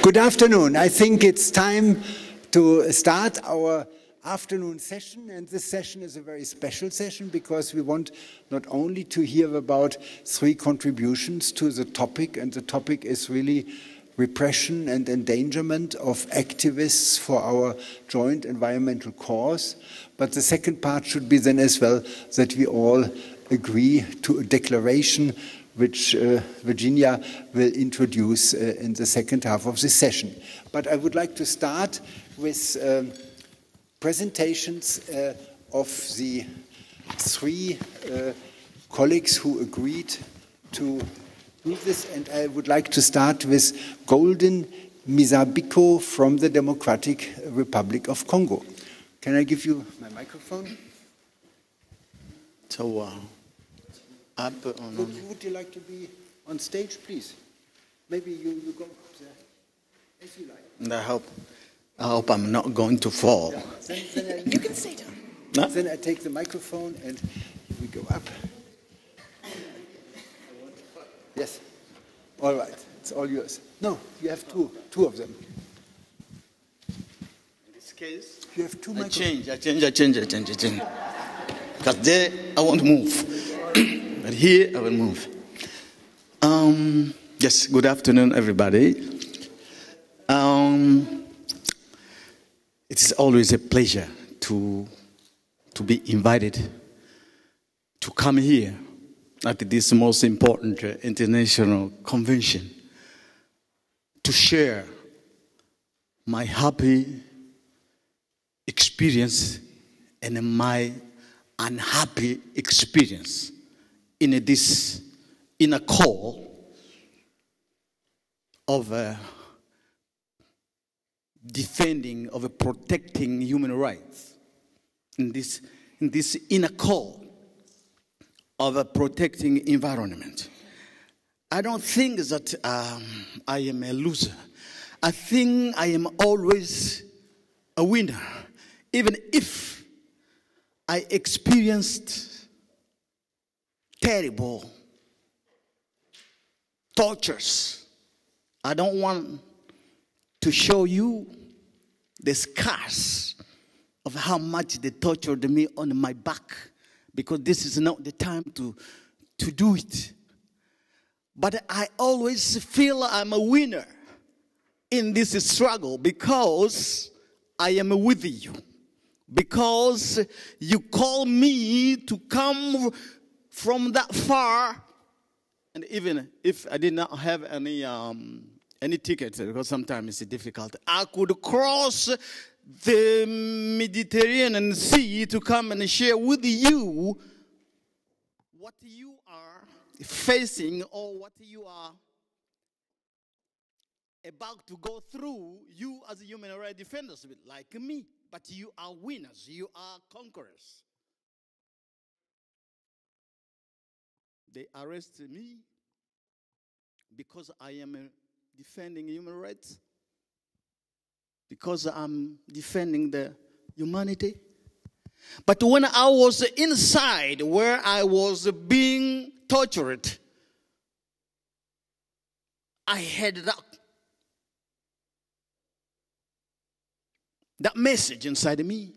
Good afternoon. I think it's time to start our afternoon session, and this session is a very special session because we want not only to hear about 3 contributions to the topic, and the topic is really repression and endangerment of activists for our joint environmental cause, but the second part should be then as well that we all agree to a declaration which Virginia will introduce in the second half of this session. But I would like to start with presentations of the 3 colleagues who agreed to do this, and I would like to start with Golden Mizabiko from the Democratic Republic of Congo. Can I give you my microphone? So, would you like to be on stage, please? Maybe you go there, as you like. I hope I'm not going to fall. Yeah. Then you can stay down. Huh? Then I take the microphone and we go up. Yes. All right. It's all yours. No, you have two of them. In this case, you have 2 microphones. I change. Because there, I won't move. But here, I will move. Yes, good afternoon, everybody. It's always a pleasure to be invited to come here at this most important international convention to share my happy experience and my unhappy experience in a call of defending, of protecting human rights, in this inner call of protecting environment. I don't think that I am a loser. I think I am always a winner, even if I experienced terrible tortures. I don't want to show you the scars of how much they tortured me on my back, because this is not the time to do it. But I always feel I'm a winner in this struggle because I am with you. Because you call me to come from that far, and even if I did not have any tickets, because sometimes it's difficult, I could cross the Mediterranean Sea to come and share with you what you are facing or what you are about to go through, you as human rights defenders, like me. But you are winners, you are conquerors. They arrested me because I am defending human rights, because I'm defending the humanity. But when I was inside where I was being tortured, I had that message inside me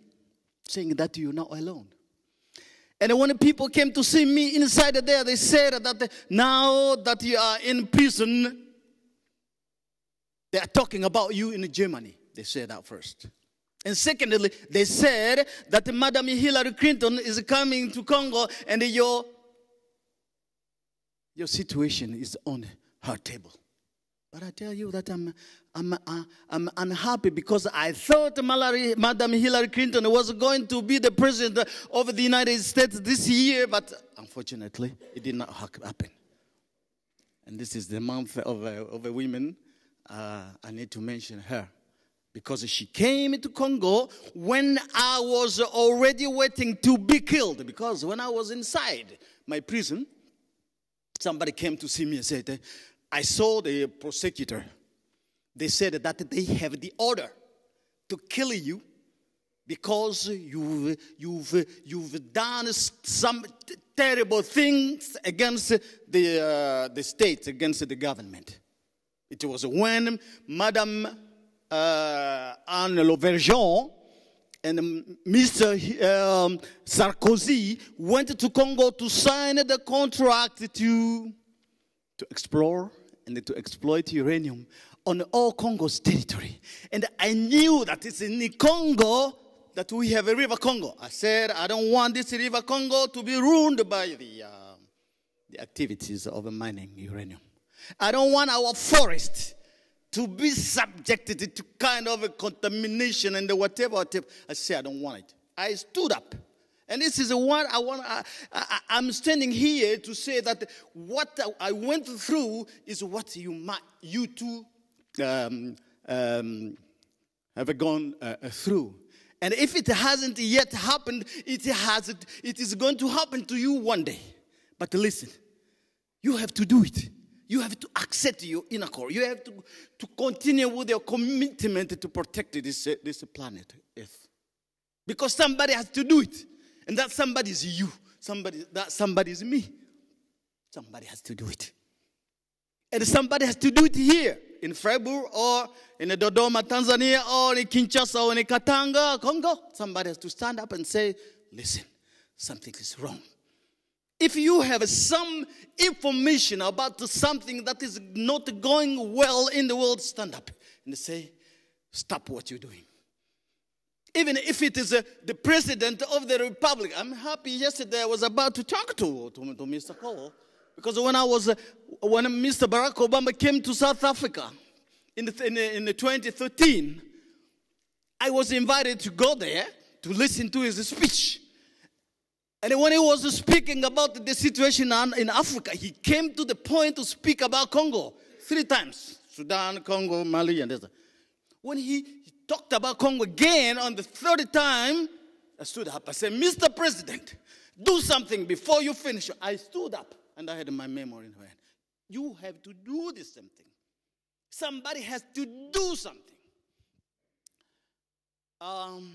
saying that you're not alone. And when people came to see me inside there, they said that now that you are in prison, they are talking about you in Germany. They said that first. And secondly, they said that Madam Hillary Clinton is coming to Congo and your situation is on her table. But I tell you that I'm unhappy because I thought Madam Hillary Clinton was going to be the president of the United States this year, but unfortunately, it did not happen. And this is the month of women. I need to mention her because she came to Congo when I was already waiting to be killed. Because when I was inside my prison, somebody came to see me and said, I saw the prosecutor. They said that they have the order to kill you because you've done some terrible things against the state, against the government. It was when Madame Anne Laureates and Mr. Sarkozy went to Congo to sign the contract to explore and to exploit uranium on all Congo's territory. And I knew that it's in the Congo that we have a river Congo. I said, I don't want this river Congo to be ruined by the activities of mining uranium. I don't want our forest to be subjected to kind of a contamination and whatever. I said, I don't want it. I stood up. And this is what I want. I'm standing here to say that what I went through is what you too have gone through. And if it hasn't yet happened, it is going to happen to you one day. But listen, you have to do it. You have to accept your inner core. You have to continue with your commitment to protect this planet Earth. Because somebody has to do it. And that somebody is you. That somebody is me. Somebody has to do it. And somebody has to do it here in Freiburg or in Dodoma, Tanzania, or in Kinshasa or in Katanga, Congo. Somebody has to stand up and say, listen, something is wrong. If you have some information about something that is not going well in the world, stand up and say, stop what you're doing. Even if it is the president of the republic. I'm happy yesterday I was about to talk to Mr. Cole. Because when Mr. Barack Obama came to South Africa in 2013, I was invited to go there to listen to his speech. And when he was speaking about the situation in Africa, he came to the point to speak about Congo 3 times. Sudan, Congo, Mali, and this. When he talked about Congo again on the 3rd time, I stood up. I said, Mr. President, do something before you finish. I stood up and I had my memory in my hand. You have to do this something. Somebody has to do something. I'm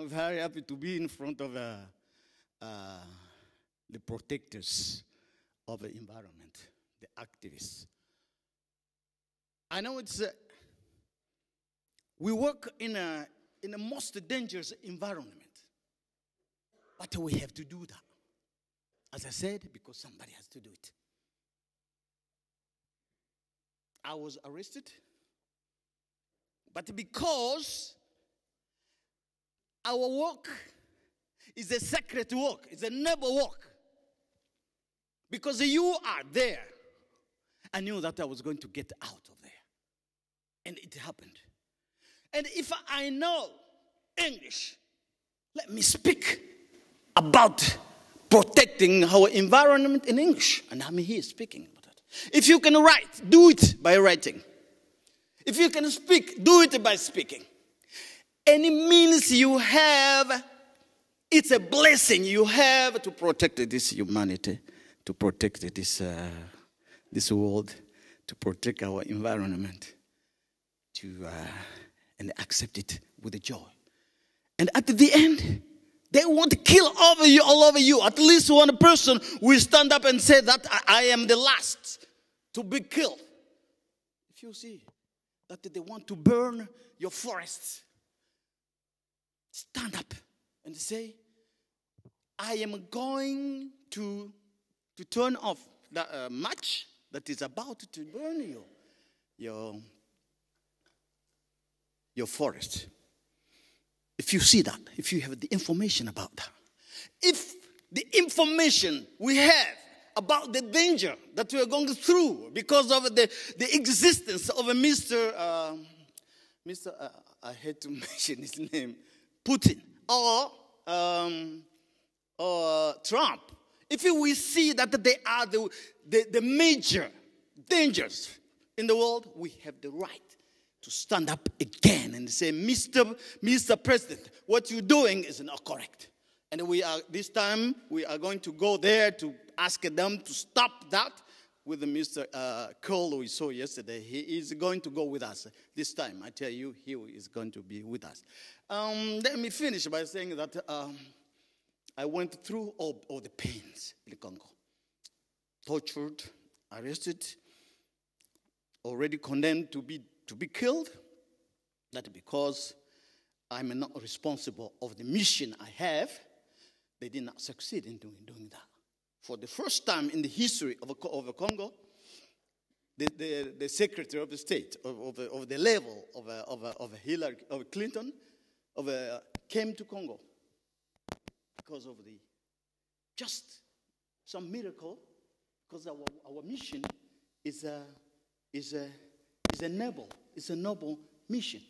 very happy to be in front of the protectors of the environment, the activists. I know we work in a most dangerous environment, but we have to do that. As I said, because somebody has to do it. I was arrested, but because our work is a sacred work, it's a noble work, because you are there, I knew that I was going to get out of there. And it happened. And if I know English, let me speak about protecting our environment in English. And I'm here speaking about that. If you can write, do it by writing. If you can speak, do it by speaking. Any means you have, it's a blessing you have to protect this humanity, to protect this world, to protect our environment, and accept it with joy. And at the end, they want to kill all over you. At least one person will stand up and say that I am the last to be killed. If you see that they want to burn your forests, stand up and say, I am going to turn off the match that is about to burn your forest. If you see that, if you have the information about that, if the information we have about the danger that we are going through because of the existence of a Mr. I had to mention his name, Putin, or Trump, if we see that they are the major dangers in the world, we have the right to stand up again and say, Mr. President, what you're doing is not correct. And this time, we are going to go there to ask them to stop that with Mr. Cole we saw yesterday. He is going to go with us this time. I tell you, he is going to be with us. Let me finish by saying that I went through all the pains in the Congo. Tortured, arrested, already condemned to be killed. That because I'm not responsible of the mission I have, they did not succeed in doing that. For the first time in the history of Congo, the Secretary of the State of the level of Hillary of Clinton came to Congo because of just some miracle, because our mission is a noble mission.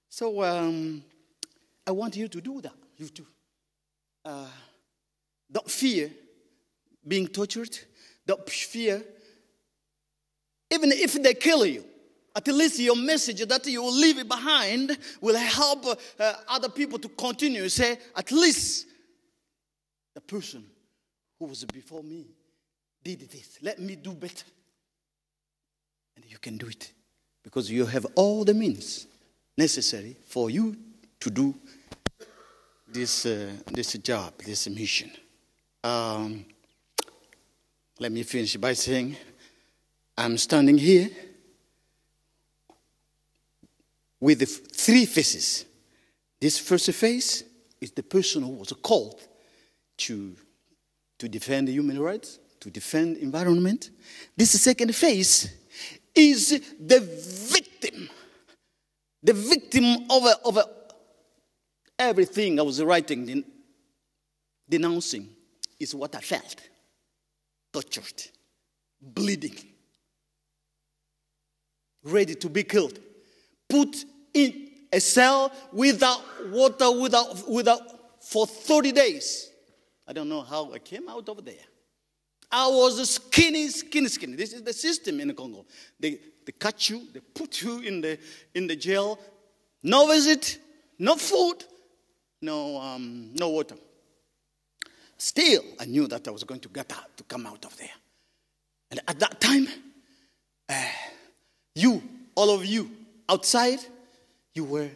So I want you to do that. You too. Don't fear being tortured. Don't fear, even if they kill you. At least your message that you will leave it behind will help other people to continue. Say, at least the person who was before me did this. Let me do better. And you can do it. Because you have all the means necessary for you to do this job, this mission. Let me finish by saying, I'm standing here with the three faces. This first face is the person who was called to defend human rights, to defend environment. This second face is the victim of everything I was writing, denouncing, is what I felt. Tortured, bleeding, ready to be killed, put in a cell without water, for 30 days. I don't know how I came out of there. I was skinny. This is the system in Congo. They cut you, they put you in the jail. No visit, no food, no water. Still, I knew that I was going to come out of there. And at that time, all of you outside, you were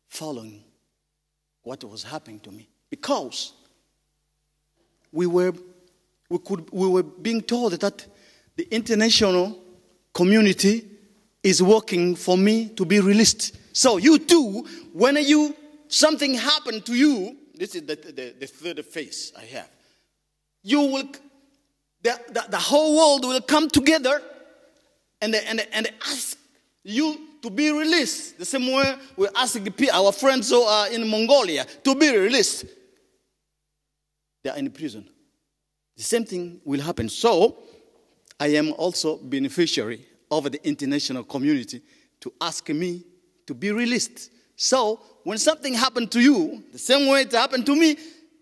following what was happening to me, because we were being told that the international community is working for me to be released. So you too, when something happened to you, this is the third phase I have. The whole world will come together and ask you to be released. The same way we ask our friends who are in Mongolia to be released. They are in prison. The same thing will happen. So I am also beneficiary of the international community to ask me to be released. So when something happened to you, the same way it happened to me,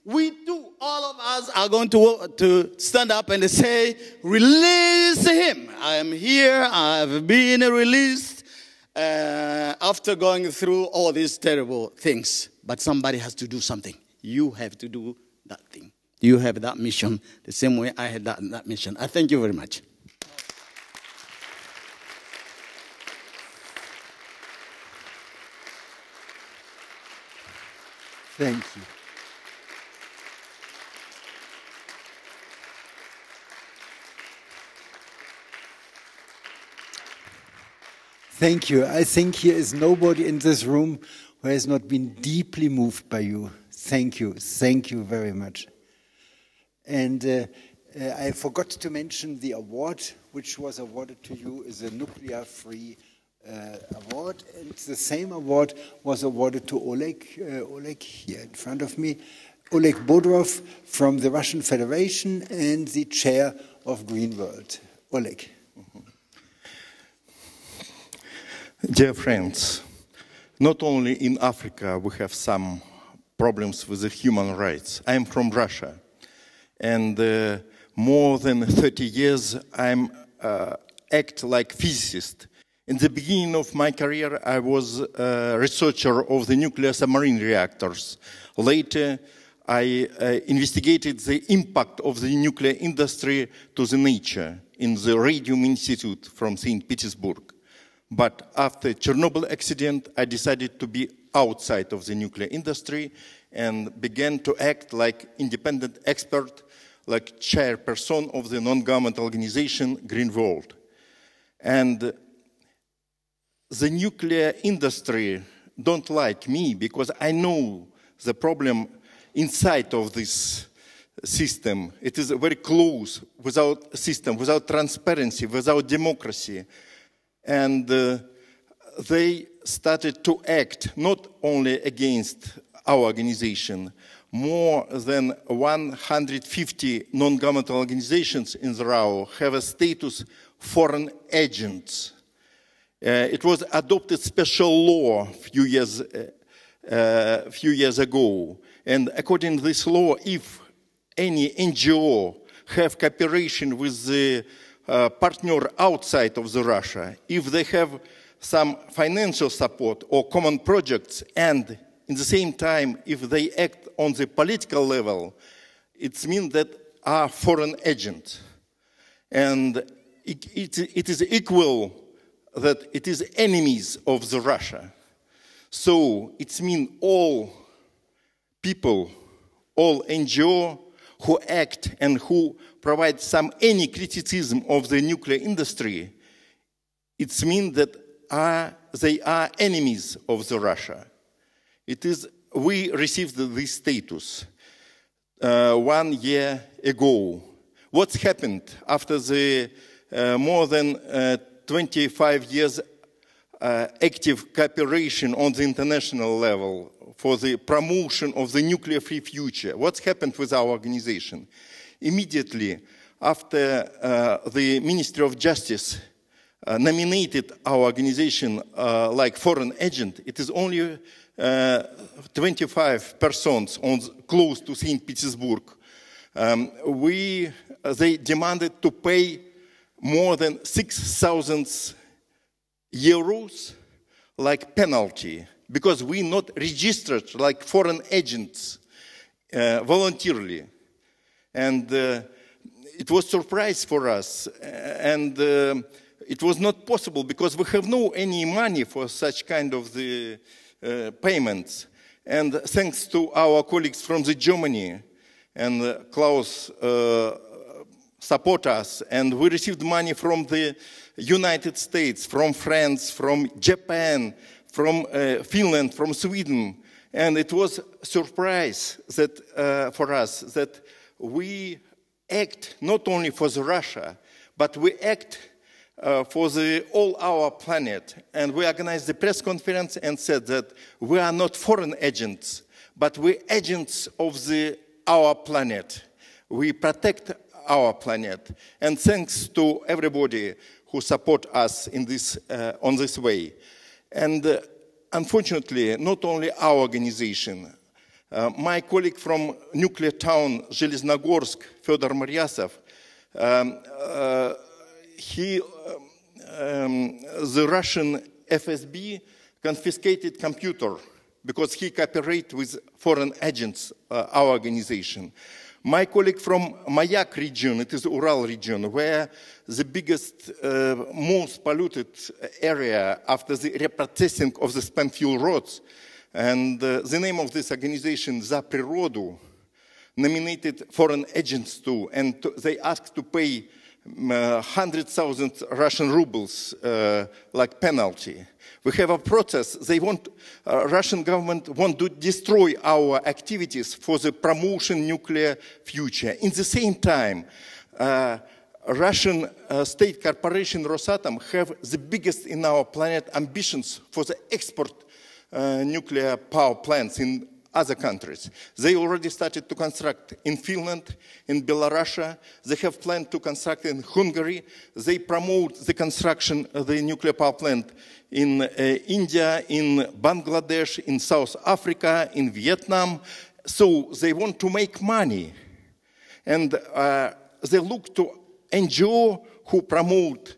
we too, all of us are going to stand up and say, release him. I am here. I have been released after going through all these terrible things. But somebody has to do something. You have to do that thing. You have that mission the same way I had that mission. I thank you very much. Thank you. Thank you. I think here is nobody in this room who has not been deeply moved by you. Thank you. Thank you very much. And I forgot to mention the award which was awarded to you is a nuclear-free award, and the same award was awarded to Oleg here in front of me, Oleg Bodrov from the Russian Federation and the chair of Green World. Oleg. Dear friends, not only in Africa we have some problems with the human rights. I am from Russia, and more than 30 years I act like physicist. In the beginning of my career, I was a researcher of the nuclear submarine reactors. Later, I investigated the impact of the nuclear industry to the nature in the Radium Institute from St. Petersburg. But after Chernobyl accident, I decided to be outside of the nuclear industry and began to act like independent expert, like chairperson of the non-government organization Green World. And the nuclear industry don't like me because I know the problem inside of this system. It is very close, without system, without transparency, without democracy. And they started to act not only against our organization. More than 150 non-governmental organizations in the RAO have a status foreign agents. It was adopted special law a few years ago. And according to this law, if any NGO have cooperation with the partner outside of the Russia, if they have some financial support or common projects, and in the same time, if they act on the political level, it means that are foreign agents. And it is equal that it is enemies of the Russia. So it means all people, all NGO who act and who provide any criticism of the nuclear industry, it means that they are enemies of the Russia. We received this status 1 year ago. What's happened after the more than 25 years active cooperation on the international level for the promotion of the nuclear-free future? What's happened with our organization? Immediately after the Ministry of Justice nominated our organization like foreign agent, it is only 25 persons close to St. Petersburg. They demanded to pay more than 6,000 euros like penalty because we not registered like foreign agents voluntarily. And it was a surprise for us. And it was not possible because we have no any money for such kind of the payments. And thanks to our colleagues from Germany and Klaus support us, and we received money from the United States, from France, from Japan, from Finland, from Sweden. And it was a surprise that, for us that we act not only for the Russia, but we act for all our planet. And we organized the press conference and said that we are not foreign agents, but we're agents of our planet. We protect our planet. And thanks to everybody who support us in this, on this way. And unfortunately, not only our organization, my colleague from nuclear town Zheleznogorsk, Fedor Maryasov, the Russian FSB confiscated computer because he cooperated with foreign agents, our organization. My colleague from Mayak region, it is Ural region, where the biggest, most polluted area after the reprocessing of the spent fuel rods. And the name of this organization, Za Prirodu, nominated foreign agents too, and they asked to pay 100,000 Russian rubles like penalty. We have a process. They want, Russian government want to destroy our activities for the promotion nuclear future. In the same time, Russian state corporation Rosatom have the biggest in our planet ambitions for the export nuclear power plants in other countries. They already started to construct in Finland, in Belarus. They have planned to construct in Hungary. They promote the construction of the nuclear power plant in India, in Bangladesh, in South Africa, in Vietnam. So they want to make money. And they look to NGO who promote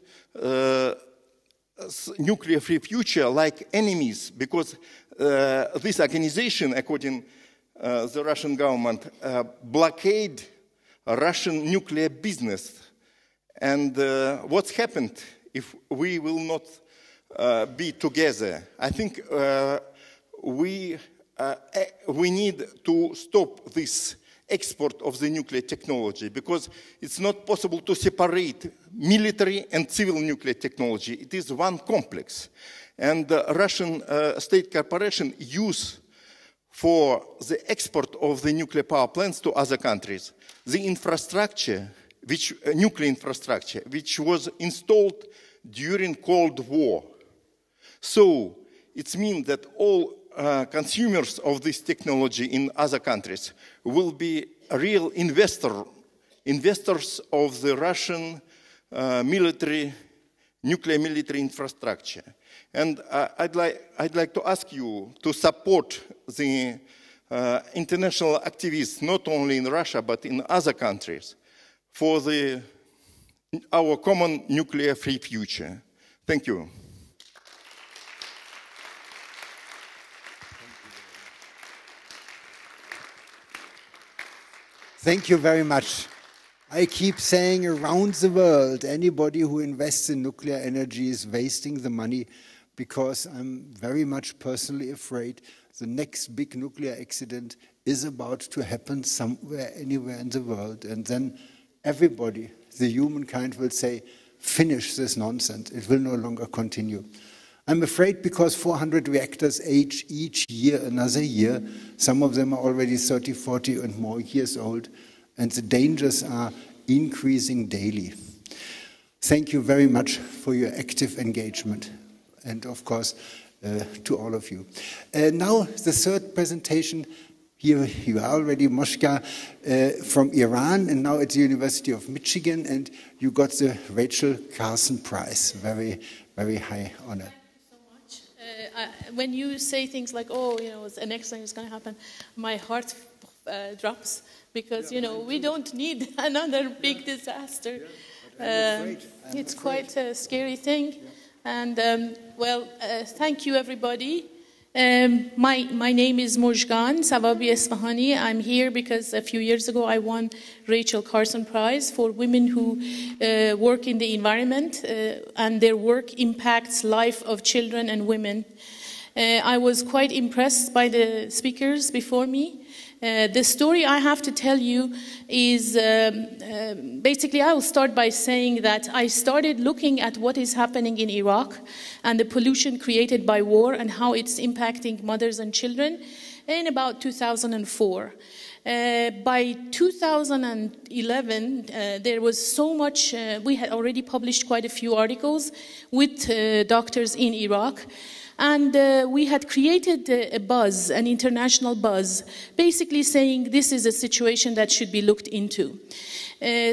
nuclear-free future like enemies, because this organization, according to the Russian government, blockade Russian nuclear business. And what's happened if we will not be together? I think we need to stop this export of the nuclear technology, because it's not possible to separate military and civil nuclear technology. It is one complex. And the Russian state corporation use for the export of the nuclear power plants to other countries the infrastructure, nuclear infrastructure, which was installed during Cold War. So it means that all consumers of this technology in other countries will be real investors of the Russian nuclear military infrastructure. And I'd like to ask you to support the international activists, not only in Russia, but in other countries, for our common nuclear-free future. Thank you. Thank you very much. I keep saying around the world, anybody who invests in nuclear energy is wasting the money, because I'm very much personally afraid the next big nuclear accident is about to happen somewhere, anywhere in the world. And then everybody, the humankind, will say, finish this nonsense. It will no longer continue. I'm afraid because 400 reactors age each year another year. Some of them are already 30, 40 and more years old. And the dangers are increasing daily. Thank you very much for your active engagement. And of course, to all of you. Now, the third presentation. Here you are already, Moshka, from Iran, and now at the University of Michigan, and you got the Rachel Carson Prize. Very, very high honor. Thank you so much. When you say things like, oh, you know, an excellent is going to happen, my heart drops, because, you know, we don't need another big disaster. It's quite a scary thing. Yeah. And, well, thank you, everybody. My name is Mojgan Savabi Esfahani. I'm here because a few years ago I won Rachel Carson Prize for women who work in the environment, and their work impacts life of children and women. I was quite impressed by the speakers before me. The story I have to tell you is, basically I will start by saying that I started looking at what is happening in Iraq and the pollution created by war and how it's impacting mothers and children in about 2004. By 2011, there was so much, we had already published quite a few articles with doctors in Iraq. And we had created a buzz, an international buzz, basically saying this is a situation that should be looked into.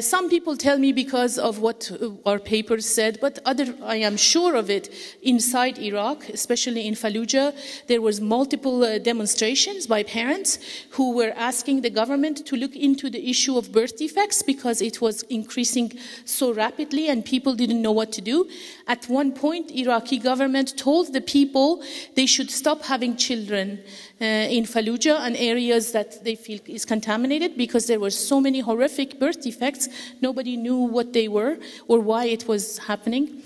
Some people tell me because of what our papers said, but I am sure of it, inside Iraq, especially in Fallujah, there was multiple demonstrations by parents who were asking the government to look into the issue of birth defects because it was increasing so rapidly and people didn't know what to do. At one point, Iraqi government told the people they should stop having children in Fallujah and areas that they feel is contaminated because there were so many horrific birth defects. Nobody knew what they were or why it was happening.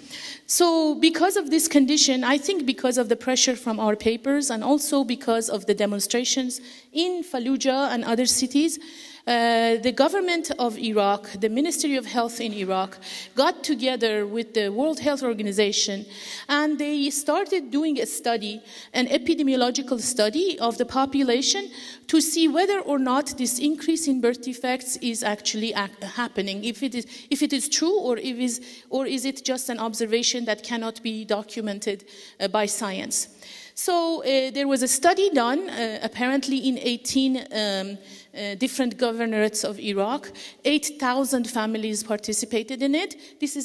So because of this condition, I think because of the pressure from our papers and also because of the demonstrations in Fallujah and other cities, the government of Iraq, the Ministry of Health in Iraq, got together with the World Health Organization and they started doing a study, an epidemiological study of the population to see whether or not this increase in birth defects is actually happening, if it is true or is it just an observation that cannot be documented by science. So there was a study done, apparently in 18 different governorates of Iraq. 8,000 families participated in it.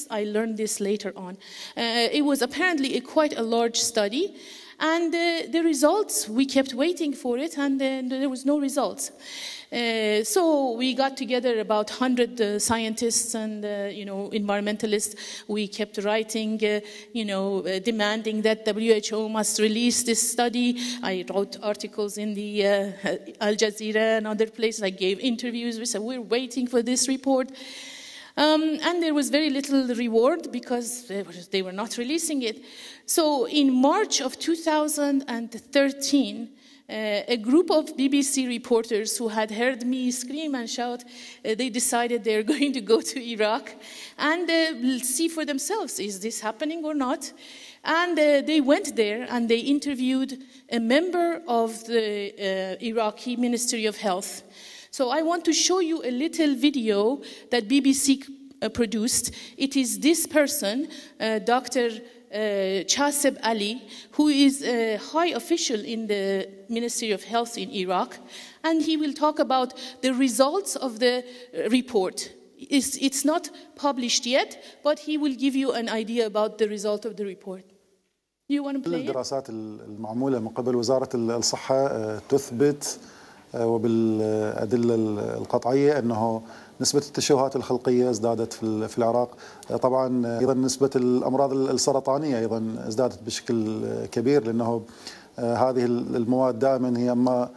I learned this later on. It was apparently quite a large study. And the results, we kept waiting for it, and there was no results. So we got together about 100 scientists and environmentalists. We kept writing, demanding that WHO must release this study. I wrote articles in the Al Jazeera and other places. I gave interviews. We said we're waiting for this report. And there was very little reward because they were not releasing it. So in March of 2013, a group of BBC reporters who had heard me scream and shout, they decided they're going to go to Iraq and see for themselves, is this happening or not? And they went there and they interviewed a member of the Iraqi Ministry of Health. So I want to show you a little video that BBC produced. It is this person, Dr. Chaseb Ali, who is a high official in the Ministry of Health in Iraq, and he will talk about the results of the report. It's not published yet, but he will give you an idea about the result of the report. You want to play it? الدراسات المعمولة من قبل وزارة الصحة تثبت وبالأدلة القطعية أنه نسبة التشوهات الخلقية ازدادت في العراق. طبعا أيضا نسبة الأمراض السرطانية أيضا ازدادت بشكل كبير، لأنه هذه المواد دائما هي ما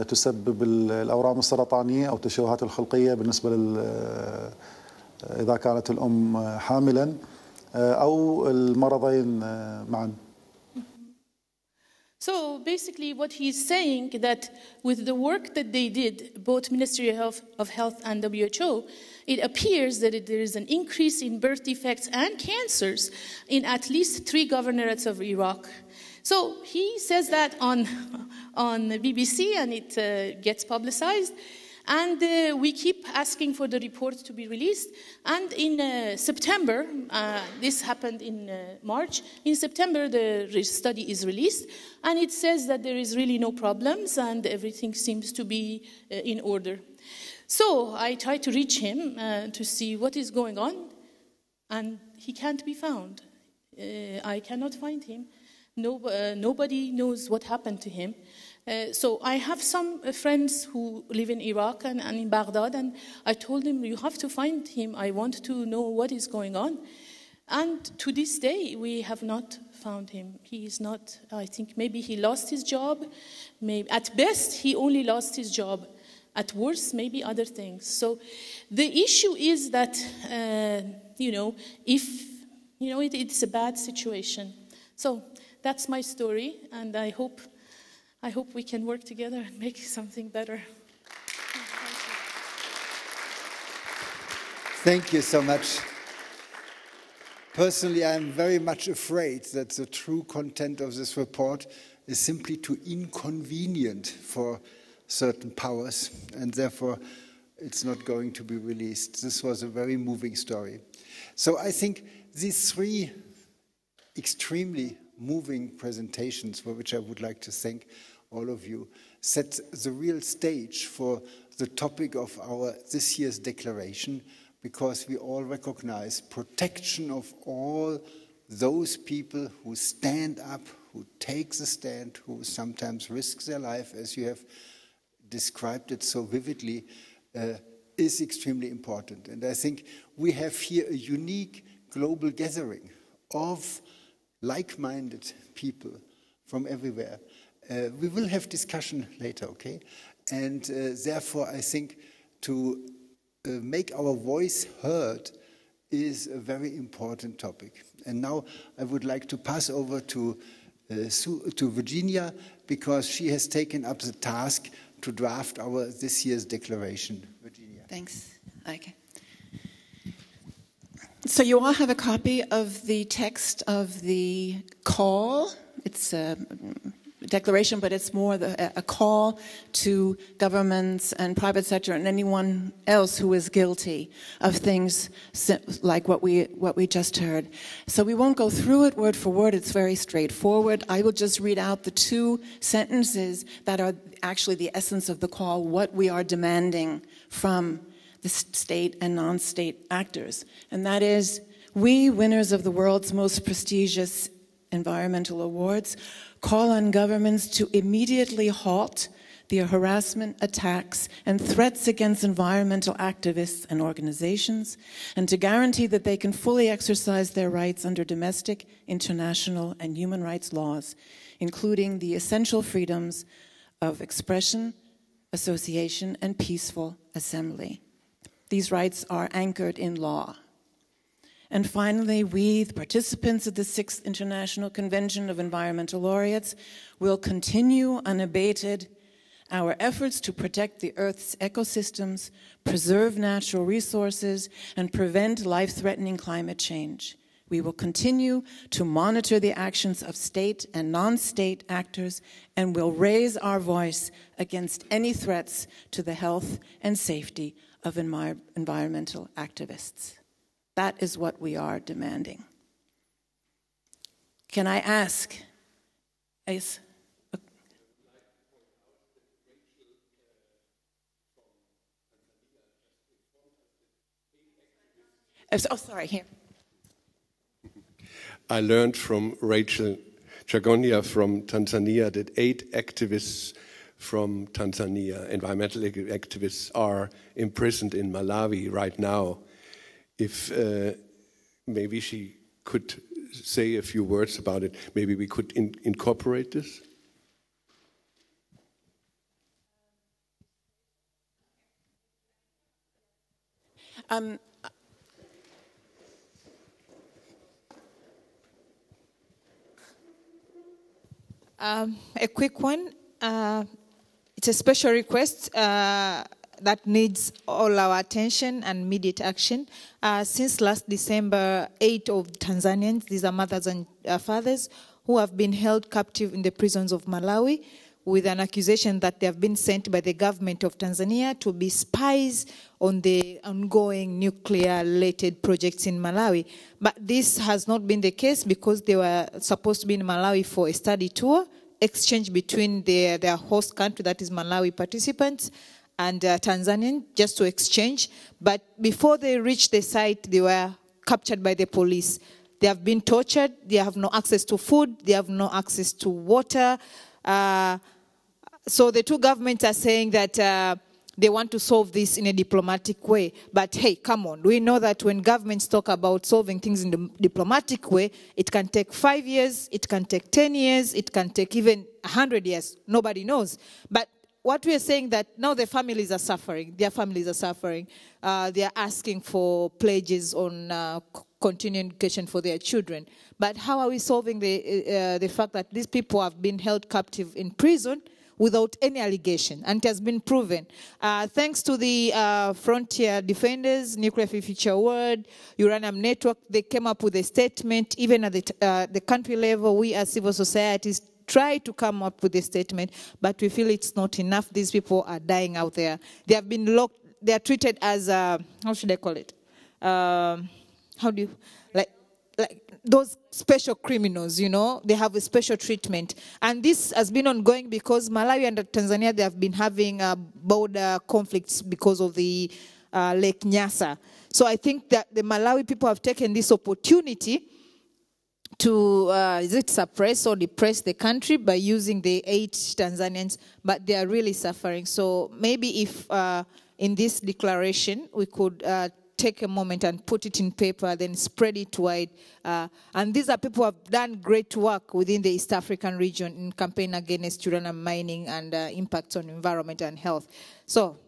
تسبب الأورام السرطانية أو التشوهات الخلقية بالنسبة إذا كانت الأم حاملا أو المرضين معا. So basically what he's saying that with the work that they did, both Ministry of Health and WHO, it appears that there is an increase in birth defects and cancers in at least 3 governorates of Iraq. So he says that on the BBC, and it gets publicized. And we keep asking for the report to be released. And in September, this happened in March, in September the study is released, and it says that there is really no problems and everything seems to be in order. So I tried to reach him to see what is going on, and he can't be found. I cannot find him. Nobody knows what happened to him. So I have some friends who live in Iraq and in Baghdad, and I told them, you have to find him. I want to know what is going on. And to this day, we have not found him. He is not, I think maybe he lost his job. Maybe, at best, he only lost his job. At worst, maybe other things. So the issue is that, it's a bad situation. So that's my story, and I hope we can work together and make something better. Thank you so much. Personally, I'm very much afraid that the true content of this report is simply too inconvenient for certain powers, and therefore it's not going to be released. This was a very moving story. So I think these 3 extremely moving presentations, for which I would like to thank all of you, set the real stage for the topic of our this year's declaration, because we all recognize protection of all those people who stand up, who take the stand, who sometimes risk their life, as you have described it so vividly, is extremely important. And I think we have here a unique global gathering of like-minded people from everywhere. We will have discussion later, okay? And therefore, I think to make our voice heard is a very important topic. And now I would like to pass over to Virginia, because she has taken up the task to draft this year's declaration. Virginia. Thanks. Okay. So you all have a copy of the text of the call. It's a declaration, but it's more a call to governments and private sector and anyone else who is guilty of things like what we just heard. So we won't go through it word for word. It's very straightforward. I will just read out the 2 sentences that are actually the essence of the call, what we are demanding from the state and non-state actors. And that is, we, winners of the world's most prestigious environmental awards, call on governments to immediately halt the harassment, attacks, and threats against environmental activists and organizations, and to guarantee that they can fully exercise their rights under domestic, international, and human rights laws, including the essential freedoms of expression, association, and peaceful assembly. These rights are anchored in law. And finally, we, the participants of the 6th International Convention of Environmental Laureates, will continue unabated our efforts to protect the Earth's ecosystems, preserve natural resources, and prevent life-threatening climate change. We will continue to monitor the actions of state and non-state actors and will raise our voice against any threats to the health and safety of environmental activists. That is what we are demanding. Can I ask? Oh, sorry, here. I learned from Rachel Chagonia from Tanzania that 8 activists from Tanzania, environmental activists, are imprisoned in Malawi right now. If maybe she could say a few words about it, maybe we could incorporate this. A quick one. It's a special request that needs all our attention and immediate action. Since last December, 8 of Tanzanians, these are mothers and fathers, who have been held captive in the prisons of Malawi with an accusation that they have been sent by the government of Tanzania to be spies on the ongoing nuclear-related projects in Malawi. But this has not been the case because they were supposed to be in Malawi for a study tour, exchange between their host country, that is Malawi participants, and Tanzanian, just to exchange. But before they reached the site, they were captured by the police. They have been tortured. They have no access to food. They have no access to water. So the two governments are saying that they want to solve this in a diplomatic way. But hey, come on. We know that when governments talk about solving things in the diplomatic way, it can take 5 years, it can take 10 years, it can take even 100 years. Nobody knows. But what we are saying that now the families are suffering. Their families are suffering. They are asking for pledges on continuing education for their children. But how are we solving the fact that these people have been held captive in prison without any allegation, and it has been proven. Thanks to the Frontier Defenders, Nuclear Future World, Uranium Network, they came up with a statement. Even at the country level, we as civil societies try to come up with a statement, but we feel it's not enough. These people are dying out there. They have been locked. They are treated as, how should I call it? How do you, like those special criminals, you know, they have a special treatment. And this has been ongoing because Malawi and Tanzania, they have been having border conflicts because of the Lake Nyasa. So I think that the Malawi people have taken this opportunity to, is it suppress or depress the country by using the 8 Tanzanians, but they are really suffering. So maybe if in this declaration we could take a moment and put it in paper, then spread it wide. And these are people who have done great work within the East African region in campaign against uranium mining and impacts on environment and health. So,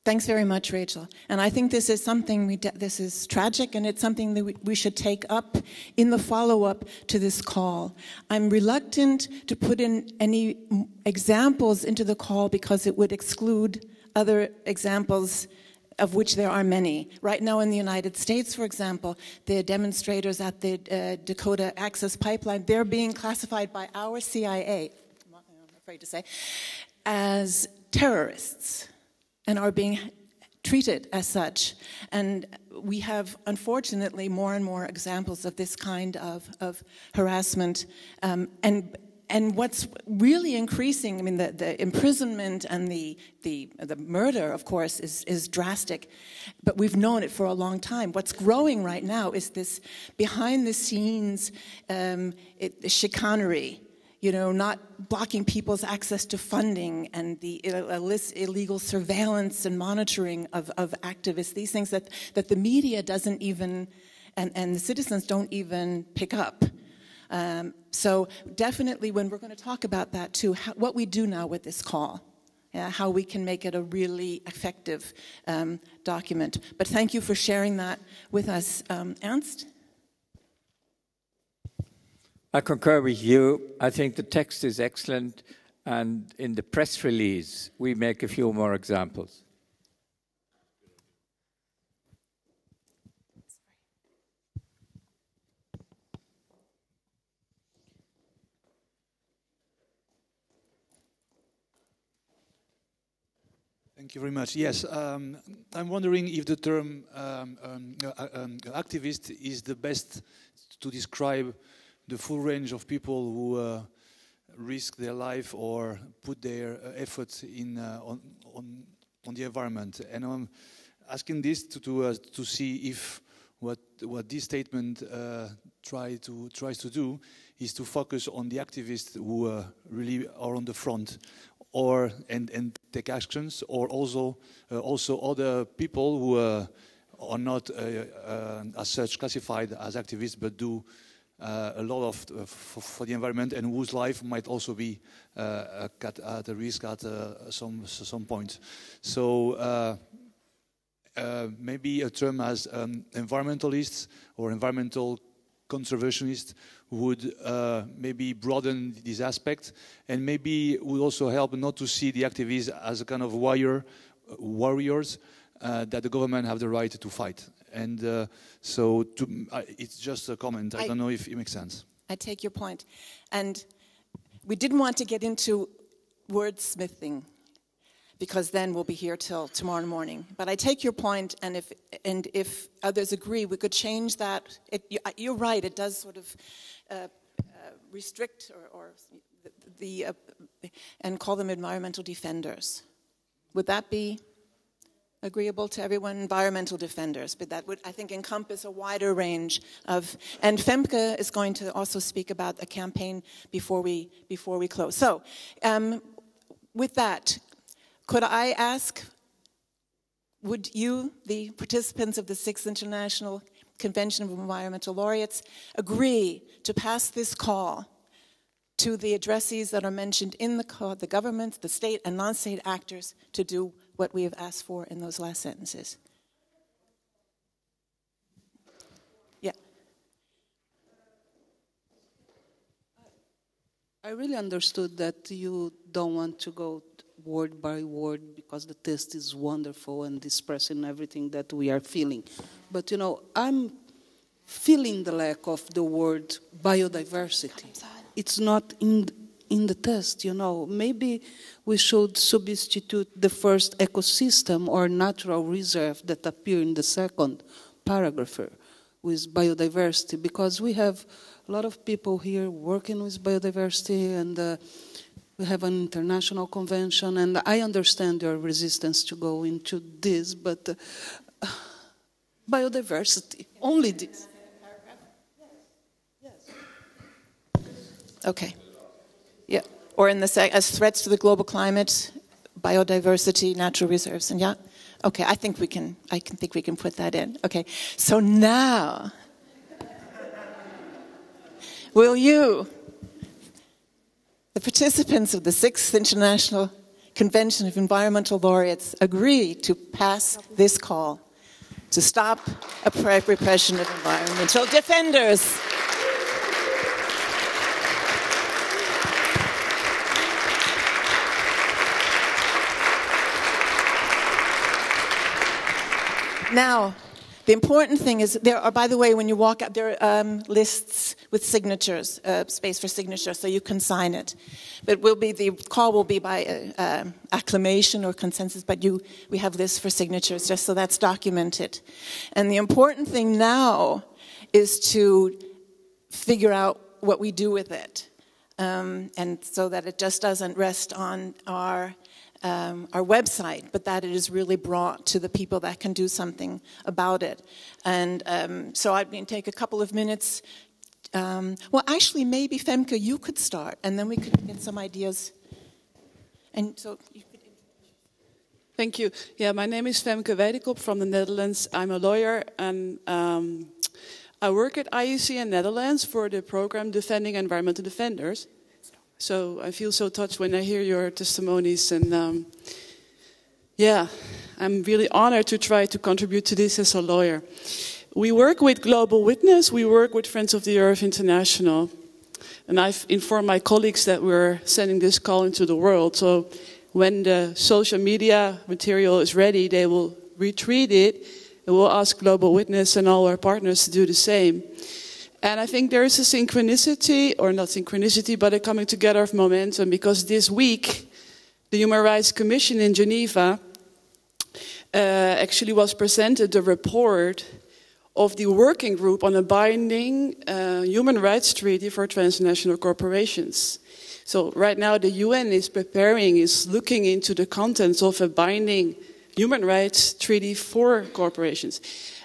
thanks very much, Rachel. And I think this is something, this is tragic, and it's something that we should take up in the follow-up to this call. I'm reluctant to put in any examples into the call because it would exclude other examples of which there are many. Right now in the United States, for example, the demonstrators at the Dakota Access Pipeline, they're being classified by our CIA, I'm afraid to say, as terrorists and are being treated as such. And we have, unfortunately, more and more examples of this kind of harassment. And what's really increasing, I mean, the imprisonment and the murder, of course, is drastic. But we've known it for a long time. What's growing right now is this behind-the-scenes chicanery, you know, not blocking people's access to funding and the illegal surveillance and monitoring of activists, these things that the media doesn't even, and the citizens don't even pick up. So definitely when we're going to talk about that too, what we do now with this call how we can make it a really effective document. But thank you for sharing that with us. Ernst? I concur with you. I think the text is excellent, and in the press release, we make a few more examples. Thank you very much. Yes, I'm wondering if the term activist is the best to describe the full range of people who risk their life or put their efforts in on the environment. And I'm asking this to see if what this statement tries to do is to focus on the activists who really are on the front, or and take actions, or also other people who are not as such classified as activists, but do a lot of for the environment, and whose life might also be at a risk at some point. So maybe a term as environmentalists or environmental conservationists would maybe broaden this aspect, and maybe would also help not to see the activists as a kind of warriors that the government have the right to fight. And so it's just a comment. I don't know if it makes sense. I take your point. And we didn't want to get into wordsmithing, because then we'll be here till tomorrow morning. But I take your point, and if others agree, we could change that. You're right, it does sort of restrict or and call them environmental defenders. Would that be agreeable to everyone? Environmental defenders, but that would, I think, encompass a wider range of. And Femke is going to also speak about a campaign before we close. So, with that, could I ask, would you, the participants of the 6th International Convention of Environmental Laureates, agree to pass this call to the addressees that are mentioned in the call, the government, the state and non-state actors, to do what we have asked for in those last sentences? Yeah. I really understood that you don't want to go word by word, because the text is wonderful and expressing everything that we are feeling. But, you know, I'm feeling the lack of the word biodiversity. It's not in the text, you know. Maybe we should substitute the first ecosystem or natural reserve that appear in the second paragraph with biodiversity, because we have a lot of people here working with biodiversity, and we have an international convention, and I understand your resistance to go into this, but biodiversity, only this. Okay. Yeah. Or in the as threats to the global climate, biodiversity, natural reserves, and yeah. Okay. I think we can put that in. Okay. So now, will you, the participants of the 6th International Convention of Environmental Laureates, agree to pass this call to stop a repression of environmental defenders? Now, the important thing is, there are, by the way, when you walk up, there are lists with signatures, space for signatures, so you can sign it. But the call will be by acclamation or consensus, but we have lists for signatures, just so that's documented. And the important thing now is to figure out what we do with it, and so that it just doesn't rest on our website, but that it is really brought to the people that can do something about it. And so I'm going to take a couple of minutes. Well, actually, maybe Femke, you could start, and then we could get some ideas. And so you could. Thank you. Yeah, my name is Femke Weidekop from the Netherlands. I'm a lawyer, and I work at ICEL in Netherlands for the program Defending Environmental Defenders. So I feel so touched when I hear your testimonies, and yeah, I'm really honored to try to contribute to this as a lawyer. We work with Global Witness, we work with Friends of the Earth International, and I've informed my colleagues that we're sending this call into the world. So when the social media material is ready, they will retweet it, and we'll ask Global Witness and all our partners to do the same. And I think there is a synchronicity, or not synchronicity, but a coming together of momentum, because this week, the Human Rights Commission in Geneva actually was presented the report of the working group on a binding human rights treaty for transnational corporations. So right now the UN is looking into the contents of a binding human rights treaty for corporations.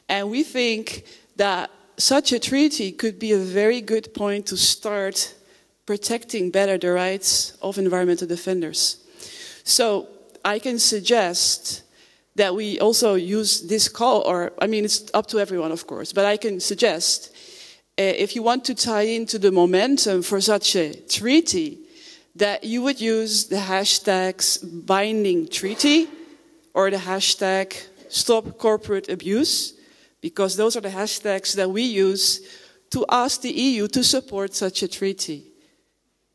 And we think that such a treaty could be a very good point to start protecting better the rights of environmental defenders. So I can suggest that we also use this call, or I mean, it's up to everyone, of course, but I can suggest if you want to tie into the momentum for such a treaty, that you would use the hashtags binding treaty or the hashtag stop corporate abuse, because those are the hashtags that we use to ask the EU to support such a treaty.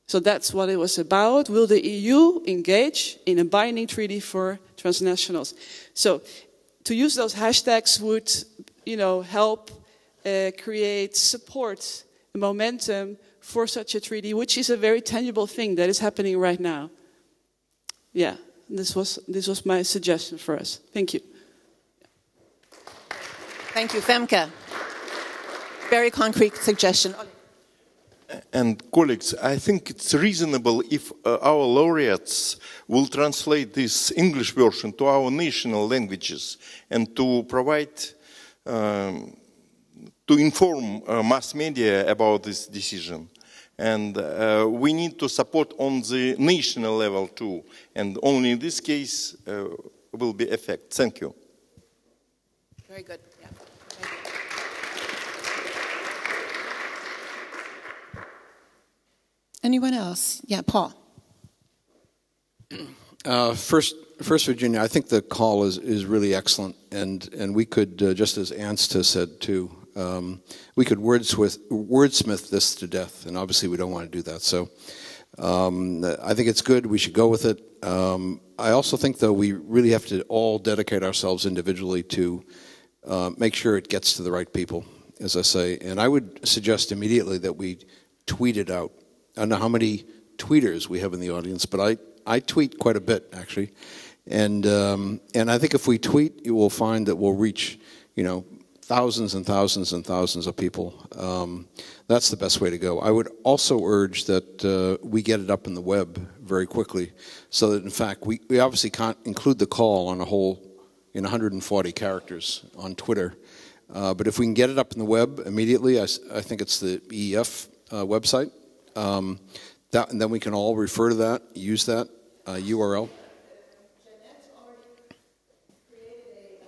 So that's what it was about. Will the EU engage in a binding treaty for transnationals? So to use those hashtags would, help create support and momentum for such a treaty, which is a very tangible thing that is happening right now. Yeah, this was my suggestion for us. Thank you. Thank you, Femke. Very concrete suggestion. And colleagues, I think it's reasonable if our laureates will translate this English version to our national languages and to provide, to inform mass media about this decision. And we need to support on the national level too. And only in this case will be effect. Thank you. Very good. Yeah. Anyone else? Yeah, Paul. First, Virginia, I think the call is really excellent, and we could, just as Ernst said too, we could wordsmith this to death, and obviously we don't want to do that. So I think it's good. We should go with it. I also think, though, we really have to all dedicate ourselves individually to make sure it gets to the right people, as I say. And I would suggest immediately that we tweet it out. I don't know how many tweeters we have in the audience, but I tweet quite a bit, actually. And I think if we tweet, you will find that we'll reach, thousands and thousands and thousands of people. That's the best way to go. I would also urge that we get it up in the web very quickly, so that, in fact, we obviously can't include the call on a whole, 140 characters on Twitter. But if we can get it up in the web immediately, I think it's the EEF website. And then we can all refer to that, use that URL. Jeanette already created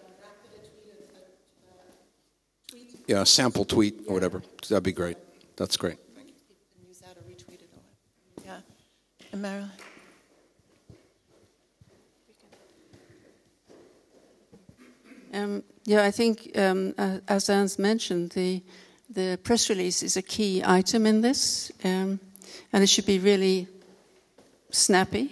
a tweet. Yeah, a sample tweet or whatever. That'd be great. That's great. Thank you. Use that or retweet it. Yeah. And Marilyn? I think, as Ernst mentioned, the press release is a key item in this, and it should be really snappy.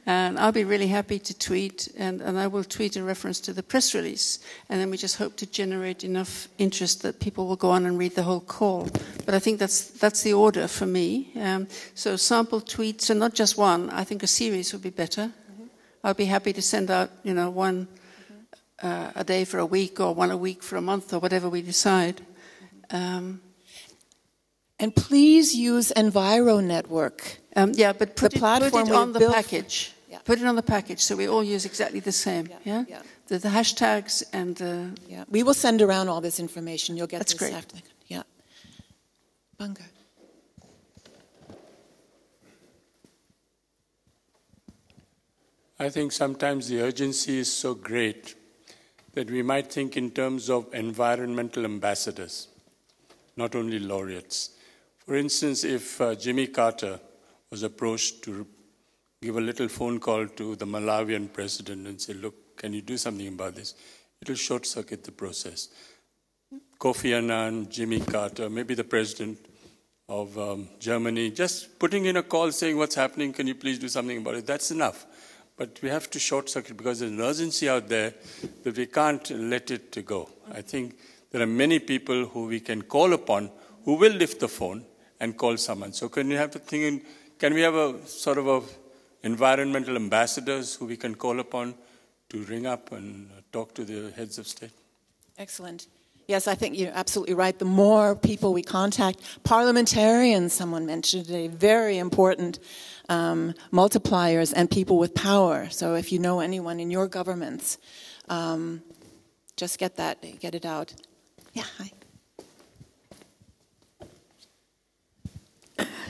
And I'll be really happy to tweet, and I will tweet in reference to the press release, and then we just hope to generate enough interest that people will go on and read the whole call. But I think that's the order for me. So sample tweets, and not just one. I think a series would be better. Mm-hmm. I'll be happy to send out, one a day for a week, or one a week for a month, or whatever we decide. And please use Enviro Network. But put it on the package. Yeah. Put it on the package so we all use exactly the same. Yeah. The hashtags and yeah. We will send around all this information. You'll get that's this great. after. Yeah. Bunga. I think sometimes the urgency is so great that we might think in terms of environmental ambassadors, not only laureates. For instance, if Jimmy Carter was approached to give a little phone call to the Malawian president and say, look, can you do something about this? It will short-circuit the process. Kofi Annan, Jimmy Carter, maybe the president of Germany, just putting in a call saying, what's happening, can you please do something about it? That's enough. But we have to short-circuit because there's an urgency out there that we can't let it go. I think there are many people who we can call upon who will lift the phone and call someone. So can we have the thing in, can we have a sort of environmental ambassadors who we can call upon to ring up and talk to the heads of state? Excellent. Yes, I think you're absolutely right. The more people we contact, parliamentarians, someone mentioned today, very important multipliers, and people with power. So if you know anyone in your governments, just get it out. Yeah, hi.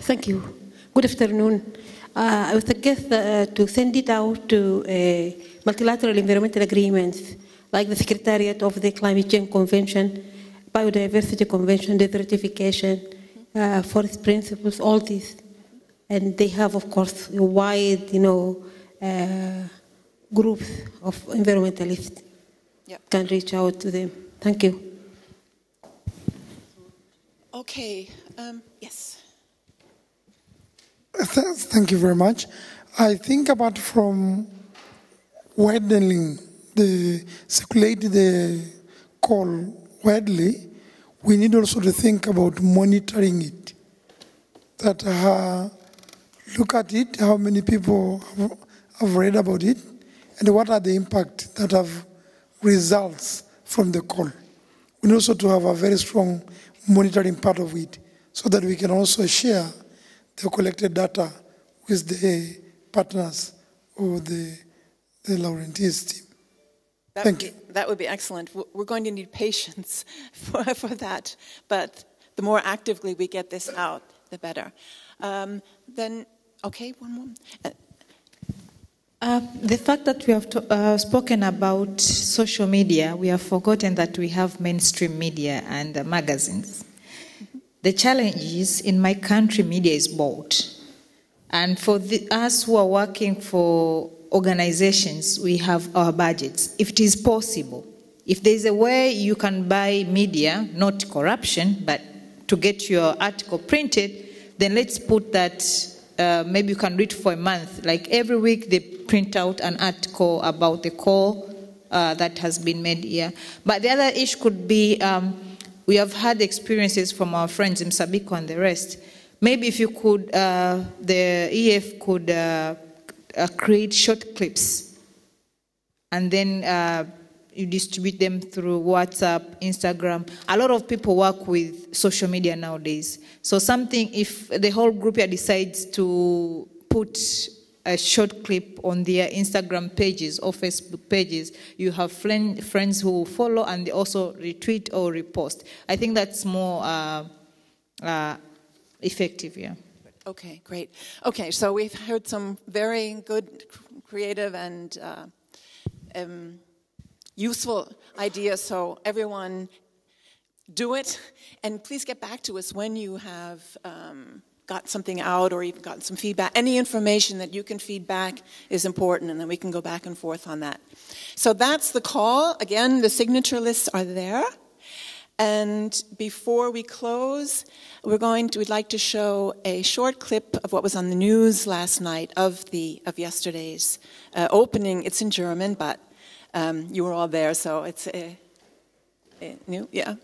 Thank you. Good afternoon. I would suggest to send it out to multilateral environmental agreements, like the Secretariat of the Climate Change Convention, Biodiversity Convention, desertification, forest principles, all these. And they have, of course, a wide, groups of environmentalists. Yep. Can reach out to them. Thank you. Okay. Yes. Thank you very much. I think about from widening circulating the call widely, we need also to think about monitoring it. That look at it, how many people have read about it, and what are the impact that have results from the call. We need also to have a very strong monitoring part of it, so that we can also share the collected data with the partners or the Laureates team. Thank you. That would be excellent. We're going to need patience for that, but the more actively we get this out, the better. Then, okay, one more. The fact that we have spoken about social media, we have forgotten that we have mainstream media and magazines. Mm-hmm. The challenge is, in my country, media is bought. And for us who are working for organizations, we have our budgets. If it is possible, if there's a way you can buy media, not corruption, but to get your article printed, then let's put that, maybe you can read for a month. Like every week they print out an article about the call that has been made here. But the other issue could be, we have had experiences from our friends in Sabiko and the rest. Maybe if you could, the EF could create short clips and then you distribute them through WhatsApp, Instagram. A lot of people work with social media nowadays. So something, if the whole group here decides to put a short clip on their Instagram pages or Facebook pages, you have friends who follow and they also retweet or repost. I think that's more effective, yeah. Okay, great. Okay, so we've heard some very good, creative, and useful ideas. So everyone, do it, and please get back to us when you have got something out or even gotten some feedback. Any information that you can feed back is important, and then we can go back and forth on that. So that's the call. Again, the signature lists are there. And before we close, we'd like to show a short clip of what was on the news last night of yesterday's opening. It's in German, but you were all there, so it's new. Yeah.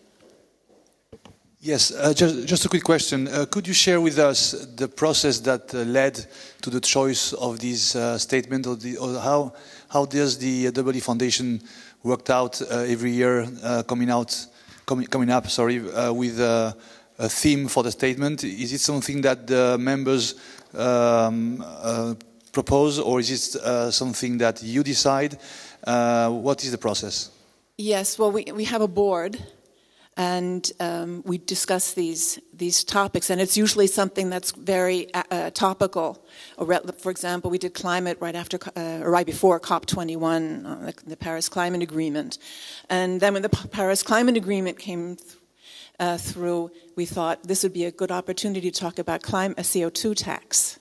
Yes, just a quick question. Could you share with us the process that led to the choice of this statement, or how does the WD Foundation worked out every year coming up with a theme for the statement? Is it something that the members propose, or is it something that you decide? What is the process? Yes, well, we have a board, and we discuss these topics, and it's usually something that's very topical. For example, we did climate right before COP21, the Paris Climate Agreement, and then when the Paris Climate Agreement came through, we thought this would be a good opportunity to talk about a CO2 tax.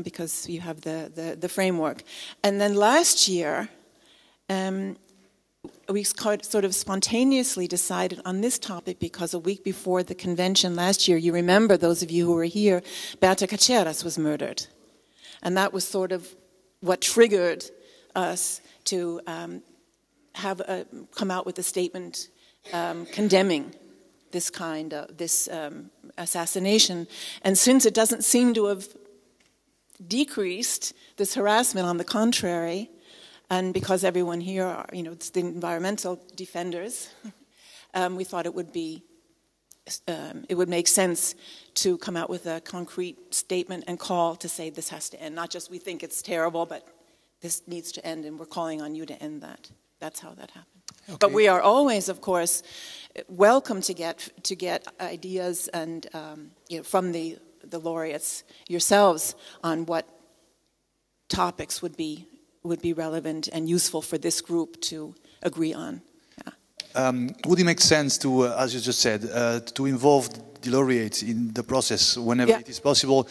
because you have the framework. And then last year, we sort of spontaneously decided on this topic because a week before the convention last year, you remember, those of you who were here, Berta Cáceres was murdered. And that was sort of what triggered us to come out with a statement condemning this kind of assassination. And since it doesn't seem to have decreased this harassment, on the contrary, and because everyone here are, it's the environmental defenders, we thought it would make sense to come out with a concrete statement and call to say this has to end. Not just we think it's terrible, but this needs to end, and we're calling on you to end that. That's how that happened. Okay. But we are always, of course, welcome to get ideas and from the laureates yourselves on what topics would be relevant and useful for this group to agree on. Would it make sense to, as you just said, to involve the laureates in the process whenever it is possible,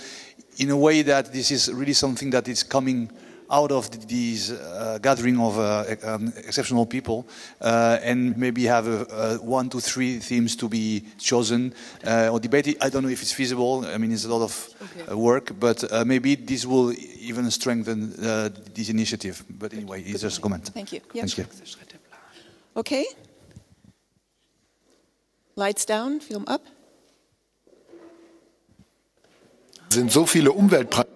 in a way that this is really something that is coming out of these gathering of exceptional people, and maybe have 1 to 3 themes to be chosen or debated. I don't know if it's feasible. I mean, it's a lot of work, but maybe this will even strengthen this initiative. But anyway, it's just a comment. Thank you. Thank you. Okay. Lights down, film up. Sind so viele Umweltpreise.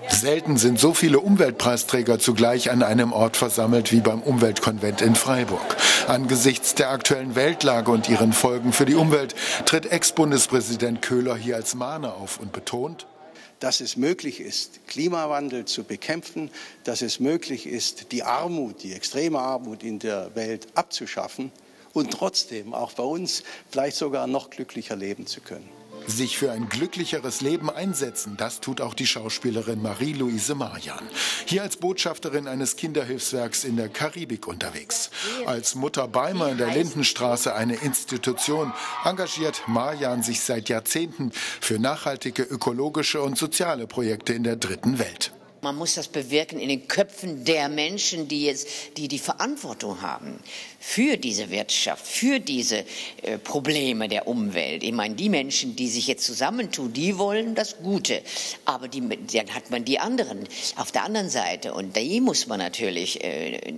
Selten sind so viele Umweltpreisträger zugleich an einem Ort versammelt wie beim Umweltkonvent in Freiburg. Angesichts der aktuellen Weltlage und ihren Folgen für die Umwelt tritt Ex-Bundespräsident Köhler hier als Mahner auf und betont, dass es möglich ist, Klimawandel zu bekämpfen, dass es möglich ist, die Armut, die extreme Armut in der Welt abzuschaffen und trotzdem auch bei uns vielleicht sogar noch glücklicher leben zu können. Sich für ein glücklicheres Leben einsetzen, das tut auch die Schauspielerin Marie-Louise Marjan. Hier als Botschafterin eines Kinderhilfswerks in der Karibik unterwegs. Als Mutter Beimer in der Lindenstraße, eine Institution, engagiert Marjan sich seit Jahrzehnten für nachhaltige ökologische und soziale Projekte in der dritten Welt. Man muss das bewirken in den Köpfen der Menschen, die die Verantwortung haben für diese Wirtschaft, für diese Probleme der Umwelt. Ich meine, die Menschen, die sich jetzt zusammentun, die wollen das Gute. Aber dann hat man die anderen auf der anderen Seite. Und da muss man natürlich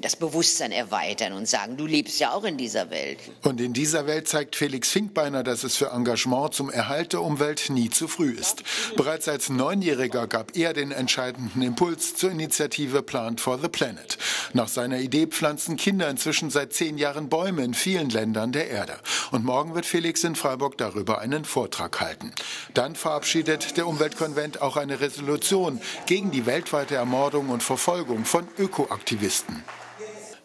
das Bewusstsein erweitern und sagen, du lebst ja auch in dieser Welt. Und in dieser Welt zeigt Felix Finkbeiner, dass es für Engagement zum Erhalt der Umwelt nie zu früh ist. Bereits als 9-Jähriger gab er den entscheidenden Impuls zur Initiative Plant for the Planet. Nach seiner Idee pflanzen Kinder inzwischen seit 10 Jahren Bäume in vielen Ländern der Erde. Und morgen wird Felix in Freiburg darüber einen Vortrag halten. Dann verabschiedet der Umweltkonvent auch eine Resolution gegen die weltweite Ermordung und Verfolgung von Ökoaktivisten.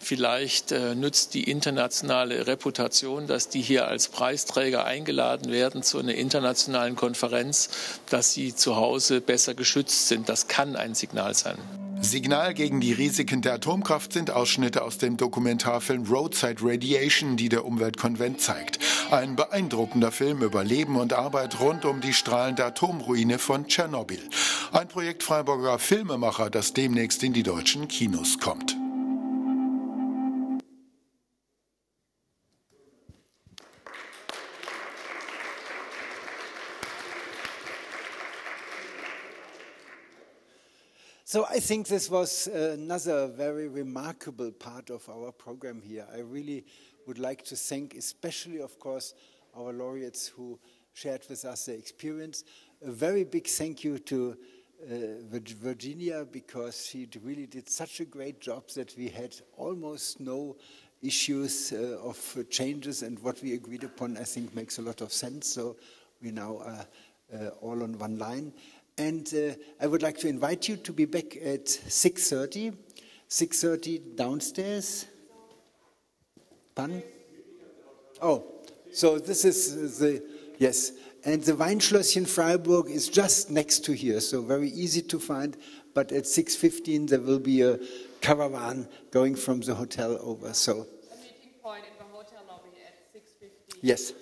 Vielleicht nützt die internationale Reputation, dass die hier als Preisträger eingeladen werden zu einer internationalen Konferenz, dass sie zu Hause besser geschützt sind. Das kann ein Signal sein. Signal gegen die Risiken der Atomkraft sind Ausschnitte aus dem Dokumentarfilm Roadside Radiation, die der Umweltkonvent zeigt. Ein beeindruckender Film über Leben und Arbeit rund um die strahlende Atomruine von Tschernobyl. Ein Projekt Freiburger Filmemacher, das demnächst in die deutschen Kinos kommt. So I think this was another very remarkable part of our program here. I really would like to thank especially, of course, our laureates who shared with us their experience. A very big thank you to Virginia, because she really did such a great job that we had almost no issues of changes, and what we agreed upon, I think, makes a lot of sense. So we now are all on one line. And I would like to invite you to be back at 6:30. 6:30 downstairs. Pardon? Oh, so this is yes. And the Weinschlösschen Freiburg is just next to here, so very easy to find. But at 6:15 there will be a caravan going from the hotel over. So. A meeting point in the hotel lobby at 6:15. Yes,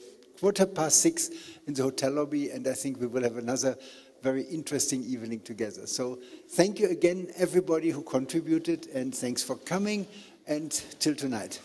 6:15 in the hotel lobby, and I think we will have another very interesting evening together. So thank you again, everybody who contributed, and thanks for coming, and till tonight.